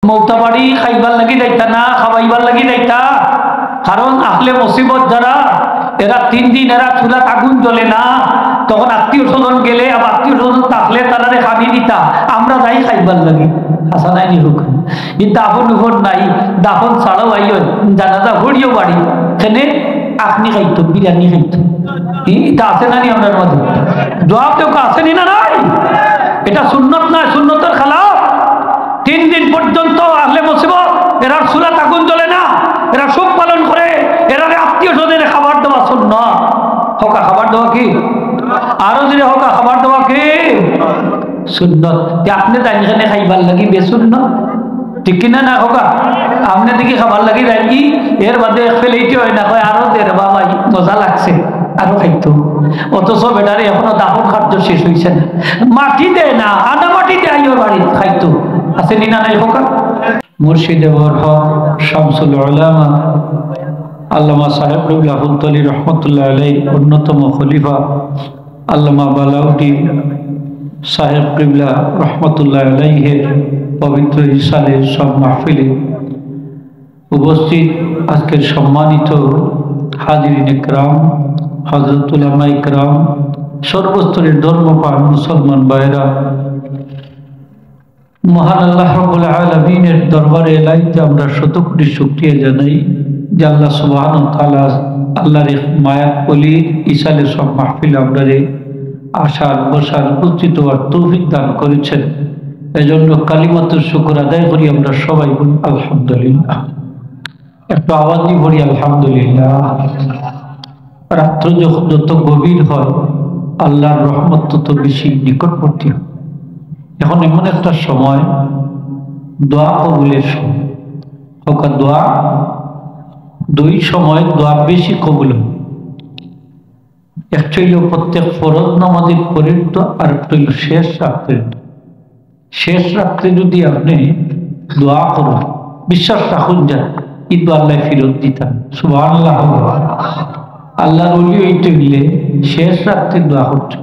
মৌতাবাড়ি খাইবার লাগি যাইতা না, খাওয়াইবার লাগি যাইতা। কারণ আহলে মুসিবত যারা, এরা 3 দিন এরা চুলাত আগুন জ্বলে না, তখন আত্মীয় স্বজন গেলে আবার আত্মীয় স্বজন থাকলে তারা খাবি দিতা, আমরা যাই খাইবার লাগি। হাসা নাই নি হোক এই দাফন উফর নাই, দাফন ছাড়াও আইও জানাজা ভরিও বাড়ি এখানে আখনি খাইতো, বিরিয়ানি খাইতো। এটা আছে না নি আপনার মধ্যে? জবাব কেউ আসেনি না নাই? এটা সুন্নত না, সুন্নতের খেলাফ। 3 দিন পর্যন্ত আহলে মুসিবত এরা চুলাত আগুন জ্বলে না, এরা শোক পালন করে, এরা আত্মীয় স্বজনের খাবার দেওয়া সুন্নাত। হকা খাবার দেওয়া কি? আরো যদি হকা খাবার দেওয়া কি সুন্নাত? আপনি তাই এখানে খাইবার লাগি বেসুন্নাত, ঠিক কিনা না হকা? আপনি দেখি খাবার লাগি যাই কি এর বাদে ফেলেইতে হয় না, হয় আরো দে বাবা মজা লাগছে আরো খাইতো। অথচ বেটারে এখনো দাফন খাদ্য শেষ হয়েছে না, মাটি দেয় না, আদা মাটি দেয় আইও বাড়ি খাইতো। আছে নি না নাই হকা? মুর্শিদে বরহ শামসুল উলামা আল্লামা সাহেব রুহুল্লাহি রহমতুল্লাহ আলাইহি অন্যতম খলিফা আল্লামা বালাউদ্দিন সাহেব কিবলা রহমতুল্লাহ আলাইহির পবিত্র ইসালের সব মাহফিলে উপস্থিত আজকের সম্মানিত হাজিরিন ইকরাম, হযরত উলামা ইকরাম, সর্বস্তরের ধর্মপ্রাণ মুসলমান ভাইরা, মহান আল্লাহ রাব্বুল আলামিনের দরবারে এলাইতে আমরা শত কোটি শুকরিয়া জানাই যে আল্লাহ সুবহানাহু ওয়া তাআলা আল্লাহর মায়াত ওলি ইসালের সব মাহফিল আমরারে আসার বসার উপস্থিত হওয়ার তৌফিক দান করেছেন। এজন্য কালিমাতুর শুকর আদায় করি আমরা সবাই বলি আলহামদুলিল্লাহ। একটু আওয়াজই বলি আলহামদুলিল্লাহ। রাত্র যখন যত গভীর হয় আল্লাহর রহমত তত বেশি নিকটবর্তী হয়। এখন এমন একটা সময় দোয়া কবুলের সময়, হকা দোয়া 2 সময় দোয়া বেশি কবুল হয়। একটা হইল প্রত্যেক ফরজ নামাজের পরের দোয়া, আর একটা হইল শেষ রাত্রের দোয়া। শেষ রাত্রে যদি আপনি দোয়া করেন, বিশ্বাস রাখুন যা এই দোয়া আল্লাহ ফিরত দিতেন। সুবহানাল্লাহ। আল্লাহর ওলি হইতে গেলে শেষ রাত্রে দোয়া করতে,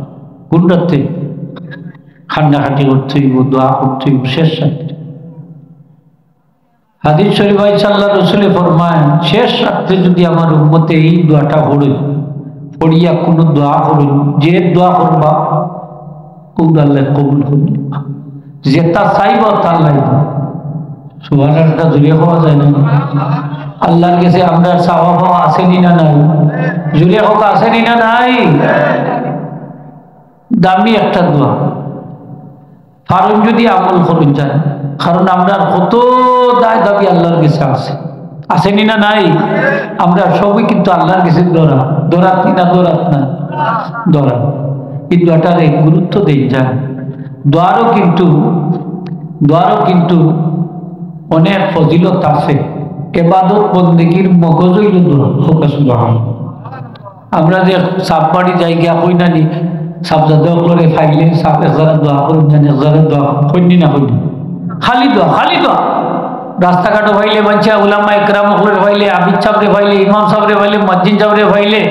কোন রাত্রে? খান্ডাখাটি করতে হইব, দোয়া করতে হইব শেষ রাত্রে। হাদিস শরীফ আয়েশা আল্লাহ রাসূলে ফরমায়, শেষ রাত্রে যদি আমার উম্মতে এই দোয়াটা পড়ে, পড়িয়া কোনো দোয়া করুন, যে দোয়া করবা ওগুলো আল্লাহ কবুল করবে, যেটা চাইবা তা আল্লাহ দিবে। সুবহানাল্লাহ। জুড়ে হওয়া যায় না? আল্লাহর কাছে আমরা চাওয়া পাওয়া আসেনি না নাই? জুড়ে হওয়া আসেনি না নাই? দামি একটা দোয়া, কারণ যদি আমল করুন যায়, কারণ আমরা কত দায় দাবি আল্লাহর কাছে আছে, আসেনি না নাই? আমরা সবই কিন্তু আল্লাহর কাছে দৌড়াত না, দৌড়াত না, দৌড়াত। এই দোয়াটার গুরুত্ব দেই যায়। দোয়ারও কিন্তু অনেক ফজিলত আছে। ইবাদত বন্দেগীর মগজ হইল দোয়া। সুবহানাল্লাহ। আমরা যে সাপ বাড়ি যাই গিয়া কই না নি, সাবজাদা করে ফাইলে সাপ একজারা দোয়া করুন জানি, একজারা দোয়া কইনি না, কইনি খালি দোয়া, খালি দোয়া। রাস্তাঘাটও ভাইলে বাঞ্চা উলামা ইকরাম হলে ভাইলে, আবিদ সাহেবরে ভাইলে, ইমাম সাহেবরে ভাইলে, মসজিদ সাহেবরে ভাইলে,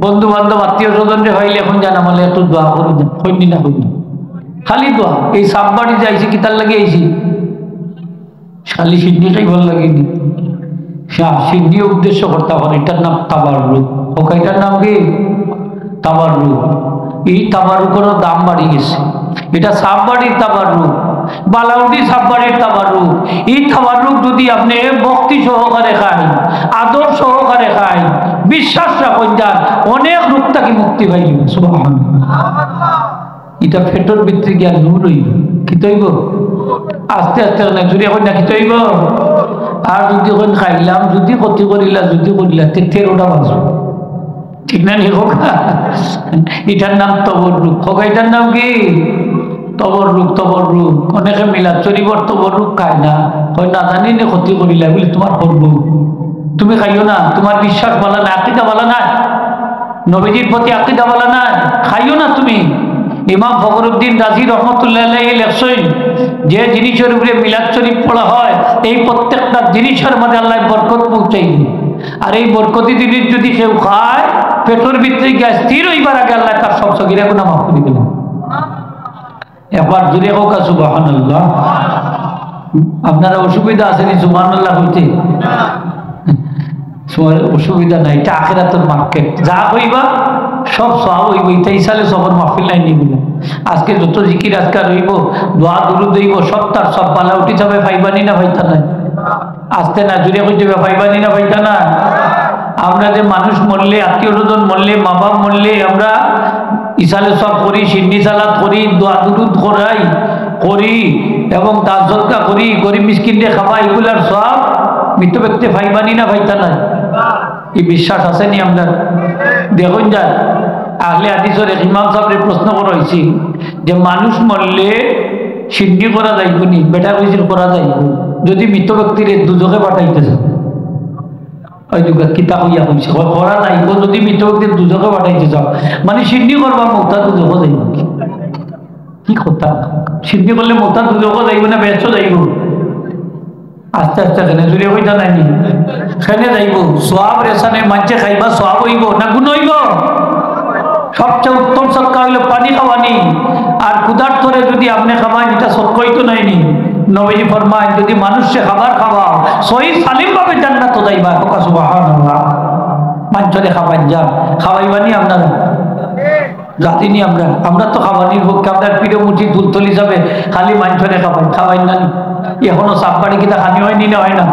বন্ধু বান্ধব আত্মীয় স্বজনরে ভাইলে, এখন জানা বলে একটু দোয়া করুন, কইনি না, কইনি খালি দোয়া। এই সাপ বাড়ি যাইছি কিতার লাগে আইছি, খালি সিডনিটাই ভালো লাগেনি। সিডনি উদ্দেশ্য করতে পারে, এটার নাম তাবাররুক। ওকে, এটার নাম কি? তাবাররুক। এই তাবাররুকেরও দাম বাড়ি গেছে। এটা সাববাড়ির তাবাররুক, বালাউদ্দিন সাববাড়ির তাবাররুক। এই তাবাররুক যদি আপনি ভক্তি সহকারে খায়, আদর সহকারে খায়, বিশ্বাস রাখুন যান, অনেক রোগ থেকে মুক্তি পাইল। সুবহানাল্লাহ। এটা পেটের ভিতরে গিয়া নূর হইব। কি তৈব? আস্তে আস্তে না জুড়ে এখন না কি তৈব। আর যদি এখন খাইলাম, যদি ক্ষতি করিলা, যদি করিলা, 13টা বাজো, ঠিক না? এটার নাম তবররুক। এটার নাম কি? তবররুক। তবররুক অনেকে মিলাদ শরীফর তবররুক খায় না, হয় না জানি নে ক্ষতি করিলা বলে তোমার করবো, তুমি খাইও না, তোমার বিশ্বাস ভালো না, আকীদা ভালো না, নবীজির প্রতি আকীদা ভালো না, খাইও না তুমি। ইমাম ফখরুদ্দিন রাজি রহমতুল্লাহ আলাইহি লেখছেন, যে জিনিসের উপরে মিলাদ শরীফ পড়া হয়, এই প্রত্যেকটা জিনিসের মধ্যে আল্লাহ বরকত পৌঁছাইবে। আর এই বরকতি জিনিস যদি কেউ খায়, পেটের ভিতরে গিয়ে স্থির হইবার আগে আল্লাহ তার সব সগীরা গুনাহ মাফ করে দিলেন। একবার জুড়ে হোক সুবহানাল্লাহ। আপনারা অসুবিধা আছেনি সুবহানাল্লাহ হইতে? অসুবিধা নাই, এটা আখিরাতের মার্কেট। যা হইবা সব সওয়াব হইব। এটা ইসালে সবর মাহফিল নাই নিগুলো। আজকে যত জিকির আজকার হইব, দোয়া দুরুদ হইব, সব তার সব পালা উঠি যাবে। পাইবানি না পাইতা নাই? আসতে না জুড়ে কই যাবে, পাইবানি না পাইতা না? আমরা যে মানুষ মরলে, আত্মীয় স্বজন মরলে, মা বাপ মরলে আমরা ইসালে সব করি, সিন্নি সালাত করি, দোয়া দুরুদ করি এবং তার সদকা করি, গরিব মিসকিনকে খাওয়া, এগুলার সব মৃত ব্যক্তি পাইবানি না পাইতা নাই? এই বিশ্বাস আসেনি আমরা? দেখুন যান আহলে হাদিসের এক ইমাম সাহেবের প্রশ্ন করা হয়েছে যে মানুষ মরলে সিন্নি করা যাইব নি? বেটা কইছিল করা যাইব যদি মৃত ব্যক্তির দুজকে পাঠাইতেছে। ওই যুগ কিতাব হইয়া কইছে করা যাইব যদি মৃত ব্যক্তির দুজকে পাঠাইতে যাও, মানে সিন্নি করবা মৌতা দুজকে যাইব। কি কথা, সিন্নি করলে মৌতা দুজকে যাইব না বেচো যাইব? আস্তে আস্তে খেলে জুড়ে হইতা নাইনি খেলে যাইব। সোয়াব রেশনে মাঝে খাইবা সোয়াব হইব না গুণ হইব? সবচেয়ে উত্তম সৎকা হইল পানি খাওয়ানি। আর ক্ষুধার্তরে যদি আপনি খাওয়ান এটা সৎকা হইতো নাইনি? নবীজি ফরমায় যদি মানুষে খাবার খাওয়াও সহি সালিম ভাবে জান্নাত যাইবা। সুবহানাল্লাহ। মানুষরে খাবার যান খাওয়াইবানি আপনারা? জাতিনি আমরা তো খাওয়ানির পক্ষে। আপনার প্রিয় মুঠি দুলতলি যাবে খালি মানুষরে খাওয়াই না? এখনো সাপবাড়ি কিনা খানি হয়নি না? হয় না?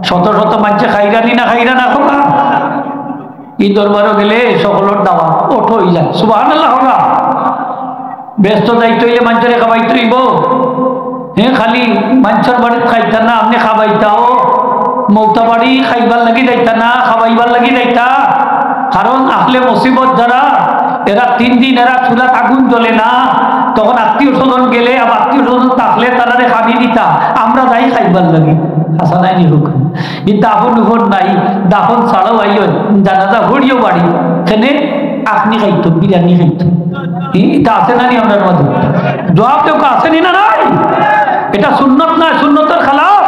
শত শত মানুষে খাইরানি না খোকা? এই দরবারও গেলে সকলের দাওয়া ওঠো হয়ে যায়। সুবহানাল্লাহ। হোক ব্যস্ত দায়িত্ব হইলে মানুষরে খাওয়াইতে হইব। হ্যাঁ, খালি মানুষের বাড়িতে খাইতা না, আপনি খাওয়াইতাও মৌতা বাড়ি খাইবার লাগি যাইতা না, খাওয়াইবার লাগি যাইতা। কারণ আহলে মুসিবত যারা এরা 3 দিন এরা চুলাত আগুন জ্বলে না, তখন আত্মীয় স্বজন গেলে আবার আত্মীয় স্বজন থাকলে তারা খাবি দিতা, আমরা যাই খাইবার লাগি। আসা নাই নি হোক এই দাফন উপর নাই, দাফন ছাড়াও আইও জানাজা হরিও বাড়ি সেনে আপনি খাইতো বিরিয়ানি খাইতো। এটা আছে না নি আপনার মধ্যে? জবাব তো আসেনি না? নাই, এটা সুন্নত নয়, সুন্নতের খেলাফ।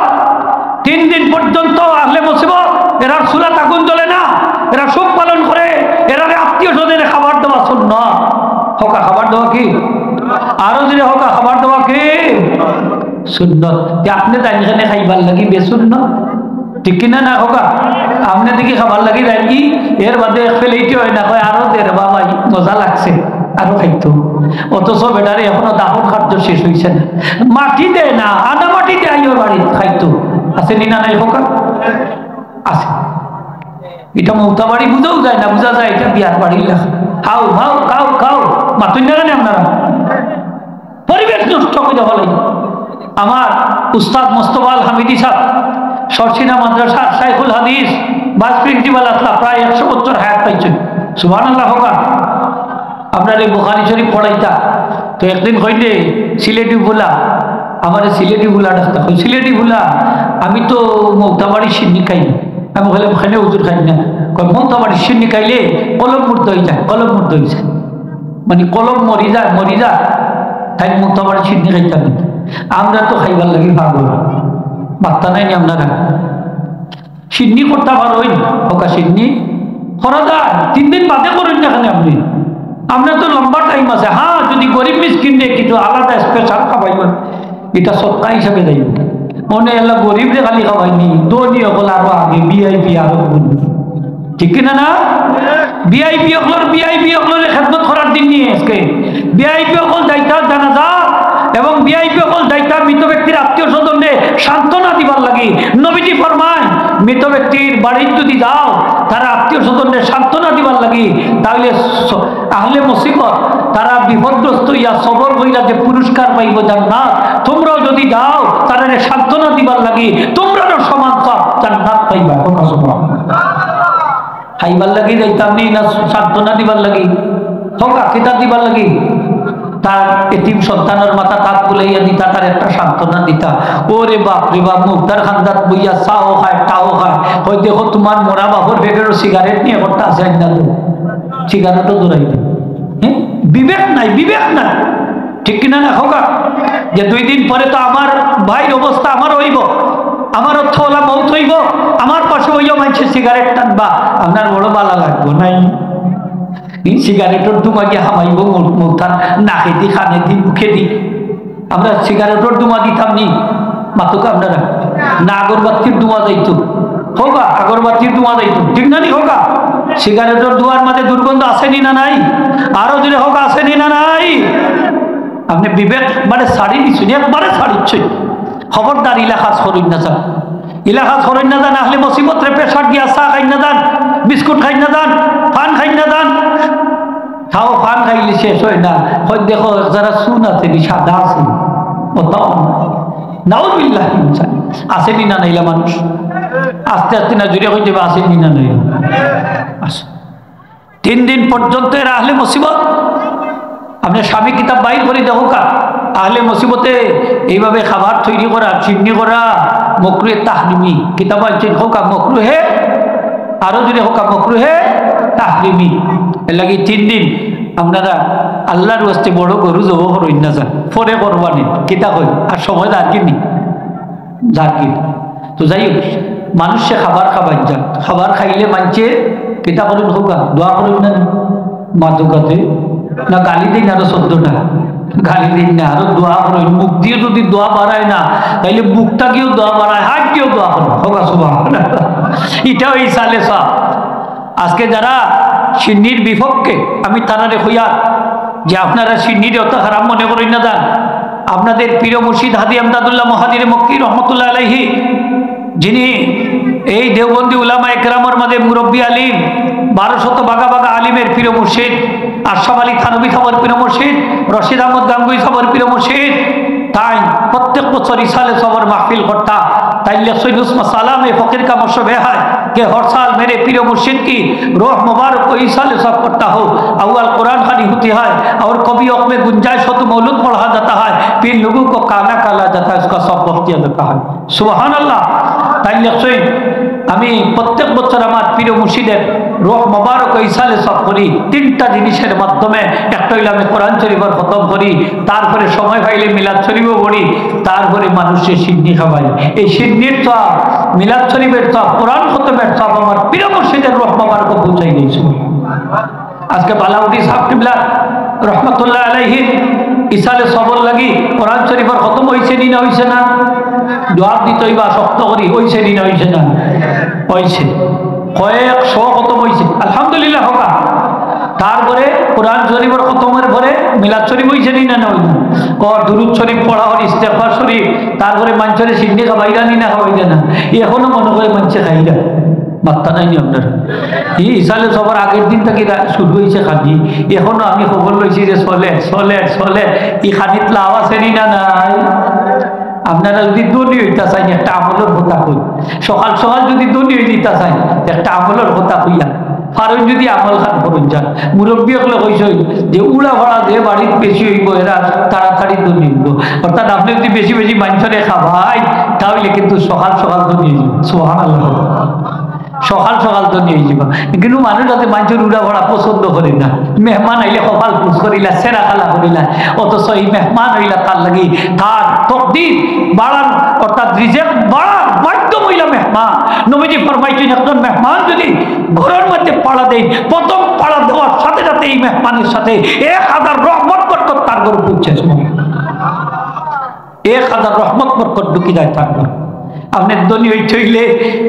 3 দিন পর্যন্ত আহলে মুসিবত এরা চুলাত আগুন জ্বলে না, এরা শোক পালন করে, এরা আত্মীয় স্বজনের খাবার দেওয়া সুন্নাত। হকা খাবার দেওয়া কি? আরো যদি হকা খাবার দেওয়া কি সুন্নত? আপনি জানি খাইবার লাগি বেসুন্নত, ঠিক কিনা না হকা? আপনি দেখি খাবার লাগি জানি এর বাদে ফেলেইতে হয় না, কয় আরো দেড় বাবা মজা লাগছে আরো খাইতো। অথচ বেটারে এখনো দাফন খাদ্য শেষ হয়েছে না, মাটি দেয় না, আনা মাটি দেয় ওর বাড়ি খাইতো। আছে নি না নাই হকা? আছে। এটা মৌতা বাড়ি বুঝাও যায় না, বুঝা যায় এটা বিয়ার বাড়ির লেখা। খাও খাও খাও খাও মাতুন না কেন আপনারা? পরিবেশ নষ্ট করে দেওয়া লাগে। আমার উস্তাদ মোস্তফা আল হামিদি সাহেব সরসিনা মাদ্রাসা শাইখুল হাদিস ভাইস প্রিন্সিপাল আসলা, প্রায় 100 বছর হায়াত পাইছেন। সুবহানাল্লাহ। হোক আপনার এই বুখারী শরীফ পড়াইতা তো একদিন কইলে সিলেটি ভুলা, আমার সিলেটি ভুলা ডাক্তার কই সিলেটি ভুলা আমি তো মৌতা বাড়ির সিন্নি খাই না। আমি বলে ওখানে হুজুর খাই না, মৌতা বাড়ির সিন্নি খাইলে কলম মূর্ত হয়ে যায়, কলম মূর্ত হয়ে যায়, মানে কলম মরি যায় তাই মৌতা বাড়ির সিন্নি খাইতাম। আমরা তো খাইবার লাগি পাগল, বার্তা নাই নি আপনারা? সিন্নি করতে পারোই হোকা, সিন্নি করা যায় 3 দিন বাদে করেন না এখানে আপনি, আপনার তো লম্বা টাইম আছে। হ্যাঁ, যদি গরিব মিসকিন নিয়ে কিছু আলাদা স্পেশাল খাওয়াইবেন এটা সত্তা হিসাবে যাইব। মনে এলা গরিব রে খালি খাওয়াইনি, ধনী হল আরো আগে, ভিআইপি আরো ঠিক কিনা না? ভিআইপি হলের খেদমত করার দিন নিয়ে আজকে ভিআইপি হল দায়িত্ব জানাজা এবং ভিআইপি হল দায়িত্ব মৃত ব্যক্তির আত্মীয় স্বজনকে সান্ত্বনা দিবার লাগি। নবীজি ফরমায় মৃত ব্যক্তির বাড়ির যদি যাও তারা আত্মীয় স্বজনকে সান্ত্বনা দিবার লাগি, তাহলে আহলে মুসিবত তারা বিপদগ্রস্ত ইয়া সবর হইলা যে পুরস্কার পাইব জান্নাত, তোমরাও যদি যাও তারা সান্ত্বনা দিবার লাগি তোমরাও সমান সব জান্নাত পাইবা। খাইবার লাগি যাইতাম নি না সান্ত্বনা দিবার লাগি? হোক কিতাব দিবার লাগি তার এতিম সন্তানের মাথা তাক বুলাইয়া দিতা, তার একটা সান্ত্বনা দিতা। ওরে বাপ রে বাপ, মুক্তার খান্দাত বইয়া চাও খায় টাও খায়, ওই দেখো তোমার মোরা বাপর পেটের সিগারেট নিয়ে করতে আসে না, সিগারেটও দৌড়াই দেয়। হ্যাঁ, বিবেক নাই, ঠিক কিনা না? হোক যে 2 দিন পরে তো আমার ভাইয়ের অবস্থা আমার হইব, আমার অর্থওয়ালা মৌত হইব, আমার পাশে হইয়া মানছে সিগারেট টানবা, আপনার বড় বালা লাগবো নাই? সিগারেটের ধুমা গিয়ে হামাইব মৌতার নাকে দি, কানে দি, মুখে দি। আমরা সিগারেটের ধুমা দিতাম নি, মাতুকা আপনারা না আগরবাতির ধোঁয়া যাইতো হোগা আগরবাতির ধোঁয়া যাইতো ঠিক না নি হোগা সিগারেটের ধোঁয়ার মাঝে দুর্গন্ধ আসেনি না নাই আরো যদি হোক আসেনি না নাই আপনি বিবেক মানে ছাড়ি দিচ্ছেন একবারে ছাড়িচ্ছেন খবরদার ইলাকাজ করেন না যান ইলাকাজ করেন না যান আসলে মুসিবতরে প্রেশার দিয়া চা খাই না যান বিস্কুট খাই না যান পান খাই না যান খাও পান খাইলে শেষ হয় না হয় দেখো যারা চুন আছে সাদা আছে ওটাও নাউজুবিল্লাহ আসেনি না নাইলা মানুষ আস্তে আস্তে না জুড়ে হয়ে যাবে আসেনি না নাইলা আস 3 দিন পর্যন্ত এরা আহলে মুসিবত আপনি স্বামী কিতাব বাইর করে দেখো কা আহলে মুসিবতে এইভাবে খাবার তৈরি করা চিমনি করা মকরুহে তাহরিমি কিতাব আছে হোকা মকরুহে আরো যদি হোকা মকরুহে তাহরিমি এর লাগি 3 দিন আপনারা আল্লাহর ওয়াস্তে বড় গরু জব করুন না যান পরে করবানি কিতাব হই আর সময় দাঁড়িয়ে জাকি তো যাই হোক মানুষে খাবার খাবার যান খাবার খাইলে মানছে কিতাব করুন হোকা দোয়া করুন না মাদুকাতে না গালি দিন আরো 14টা গালি দিন না আরো দোয়া করুন মুখ দিয়ে যদি দোয়া বাড়ায় না তাইলে মুখটা গিয়েও দোয়া বাড়ায় হাত দিয়েও দোয়া করুন হোকা সুবহানাল্লাহ এটাও এই সালে সব আজকে যারা সিন্নির বিপক্ষে আমি তারারে হইয়া যে আপনারা সিন্নির অত খারাপ মনে করেন না যান আপনাদের প্রিয় মুর্শিদ হাদি আমদাদুল্লাহ মহাদির মক্কি রহমতুল্লাহ আলাইহি যিনি এই দেওবন্দি উলামা একরামের মধ্যে মুরব্বী আলিম 1200 বাগা বাগা আলিমের প্রিয় মুর্শিদ আশরাফ আলী থানভী সাহেবের প্রিয় মুর্শিদ রশিদ আহমদ গাঙ্গুই সাহেবের প্রিয় মুর্শিদ তাই প্রত্যেক বছর ইসালে সবর মাহফিল করতা তাই লেখসইন উসমা সালামে ফকির का मशहूर है कि हर साल मेरे प्रिय मुर्शिद की रूह मुबारक को इसाले सब करता हो अव्वल कुरान खानी होती है और कभी में गुंजाइश हो तो मौलूद पढ़ा जाता है फिर लोगों को काना काला जाता है उसका सब वक्त दिया जाता है सुबहान अल्लाह তাই লেখসইন আমি প্রত্যেক বছর আমার প্রিয় মুর্শিদের রূহ মুবারক ইসালে সব করি 3টা জিনিসের মাধ্যমে একটা হইলে আমি কোরআন শরীফের খতম করি তারপরে সময় পাইলে মিলাদ শরীফও পড়ি তারপরে মানুষের সিন্নি খাওয়াই এই সিন্নির সব মিলাদ শরীফের সব কোরআন খতমের সব আমার প্রিয় মুর্শিদের রূহ মুবারক পৌঁছাই দিয়েছি আজকে বালাউদ্দিন সাহেব কিবলা রহমতুল্লাহ আলাইহি ইসালে সবর লাগি কোরআন শরীফের খতম হইছে নি না হইছে না জবাব দিতেই বা শক্ত করি হইছে নি না হইছে না হইছে কয়েকশো খতম হইছে আলহামদুলিল্লাহ হোকা তারপরে কোরআন শরীফের খতমের পরে মিলাদ শরীফ হইছে নি না হইছে কর দুরূদ শরীফ পড়া হল ইস্তেগফার শরীফ তারপরে মানুষের সিন্নি খাবাইরা নি না খাবাইরা না এখনো মনে করে মানুষে খাইরা মাত্তা নাই নি আপনার এই ইসালে সবার আগের দিন থেকে শুরু হয়েছে খাদি এখনো আমি খবর লইছি যে চলে চলে চলে ই খাদিত লাভ আছে নি না নাই আপনারা যদি দনি হইতা চাই একটা আমলের কথা কই সকাল সকাল যদি দনি হয়ে দিতা চাই একটা আমলের কথা কইয়া ফারুন যদি আমল খান করুন যান মুরব্বী হলে কইছে যে উড়া ভাড়া যে বাড়ির বেশি হইব এরা তাড়াতাড়ি দনি হইব অর্থাৎ আপনি যদি বেশি বেশি মানুষরে খাবাই তাহলে কিন্তু সকাল সকাল দনি হইব সুবহানাল্লাহ সকাল সকাল তো নিয়ে যাবা কিন্তু মানুষ যাতে মানুষের উড়া ভরা পছন্দ করি না মেহমান আইলে কপাল পুষ করিলা সেরা খালা করিলা অথচ এই মেহমান হইলা তার লাগি তার তকদির বাড়ান অর্থাৎ রিজেক্ট বাড়ার মাধ্যম হইলা মেহমান নবীজি ফরমাইছেন একজন মেহমান যদি ঘরের মধ্যে পাড়া দেয় প্রথম পাড়া দেওয়ার সাথে সাথে এই মেহমানের সাথে 1000 রহমত বরকত তার ঘরে পৌঁছে 1000 রহমত বরকত ঢুকি যায় তার ঘরে আপনি ধনী হইতে হইলে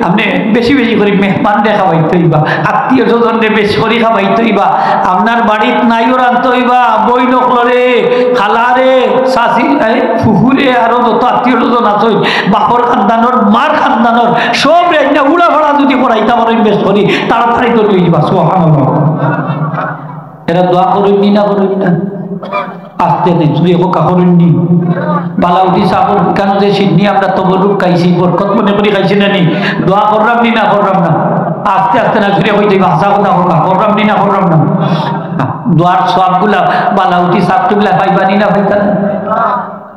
আপনি বেশি বেশি করে মেহমান দেখা পাইতে হইবা আত্মীয় স্বজনরে বেশি করে খাওয়াইতে হইবা আপনার বাড়িত নাইও রাখতে হইবা বই নকলরে খালারে শাশি ফুফুরে আরো যত আত্মীয় স্বজন আছে বাপর খানদানোর মার খানদানোর সব রেজনা উড়া ভাড়া যদি পড়াইতে পারেন বেশ করি তাড়াতাড়ি ধনী হইবা সুবহানাল্লাহ এরা দোয়া করুন না করুন না আসতে নেই যদি হোকা করেননি বালাউদ্দি সাহেব কেন যে সিডনি আমরা তবরুক খাইছি বরকত মনে করি খাইছি না নি দোয়া করলাম নি না করলাম না আস্তে আস্তে না ঘুরে হয়ে যাবে হাসা কথা হোকা করলাম নি না করলাম না দোয়ার সবগুলা বালাউদ্দি সাহেব পাইবানি না পাইতা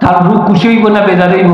তার রূপ খুশি হইব না বেজার হইব